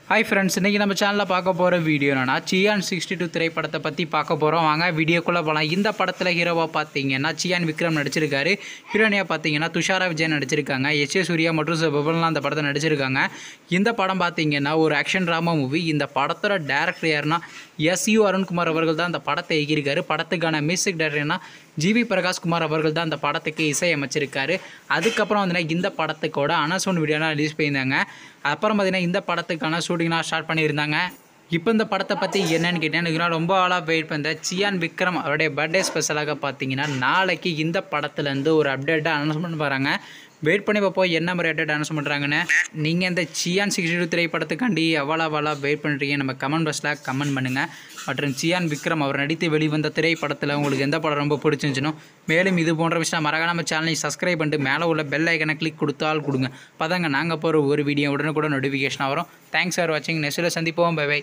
Hi friends, இன்றைக்கி நம்ம சேனலில் பார்க்க போகிற வீடியோ என்னன்னா சியான் 62 திரைப்படத்தை பற்றி பார்க்க போகிறோம். வாங்க வீடியோக்குள்ளே போகலாம். இந்த படத்தில் ஹீரோவாக பார்த்தீங்கன்னா சியான் விக்ரம் நடிச்சிருக்காரு. ஹீரோனியாக பார்த்தீங்கன்னா துஷாரா விஜயன் நடிச்சிருக்காங்க. எஸ் ஏ சூர்யா மற்றும் பிரபுலாம் அந்த படத்தை நடிச்சிருக்காங்க. இந்த படம் பார்த்தீங்கன்னா ஒரு ஆக்ஷன் ட்ராமா மூவி. இந்த படத்தோட டேரக்டர் யாருன்னா எஸ்யூ அருண்குமார் அவர்கள் தான் அந்த படத்தை இயக்கியிருக்காரு. படத்துக்கான மியூசிக் டைரக்டர்னா ஜிவி பிரகாஷ்குமார் அவர்கள் தான் அந்த படத்துக்கு இசையமைச்சிருக்காரு. அதுக்கப்புறம் வந்து இந்த படத்துக்கோட அனௌன்ஸ்மெண்ட் வீடியோலாம் ரிலீஸ் பண்ணியிருந்தாங்க. அப்புறம் பார்த்தீங்கன்னா இந்த படத்துக்கான ஷூட்டிங்லாம் ஸ்டார்ட் பண்ணியிருந்தாங்க. இப்போ இந்த படத்தை பற்றி என்னென்னு கேட்டீங்கன்னா ரொம்ப ஆளாக வெயிட் பண்ண சியான் விக்ரம் அவருடைய பர்த்டே ஸ்பெஷலாக பார்த்தீங்கன்னா நாளைக்கு இந்த படத்துலேருந்து ஒரு அப்டேட்டாக அனௌன்ஸ்மெண்ட் வராங்க. வெயிட் பண்ணி பார்ப்போம் என்ன மாதிரி அப்டேட் அனௌன்ஸ் பண்ணுறாங்கன்னு. நீங்கள் இந்த சியான் 62 திரைப்படத்துக்காண்டி எவ்வளோ வெயிட் பண்ணுறீங்க நம்ம கமெண்ட் பாக்ஸில் கமெண்ட் பண்ணுங்கள். மற்றும் சியான் விக்ரம் அவர் நடித்து வெளிவந்த திரைப்படத்தில் உங்களுக்கு எந்த படம் ரொம்ப பிடிச்சிருந்துச்சுனோ மேலும் இது போன்ற விஷயம் மறக்காம நம்ம சேனலை சப்ஸ்கிரைப் பண்ணிட்டு மேலே உள்ள பெல் ஐக்கனை கிளிக் கொடுத்தால் கொடுங்க. அப்போதாங்க நாங்கள் போகிற ஒரு வீடியோ உடனுக்குடன் நோட்டிஃபிகேஷன் வரும். தேங்க்ஸ் ஃபார் வாட்சிங். நெக்ஸ்ட்டில் சந்திப்போம். Bye by.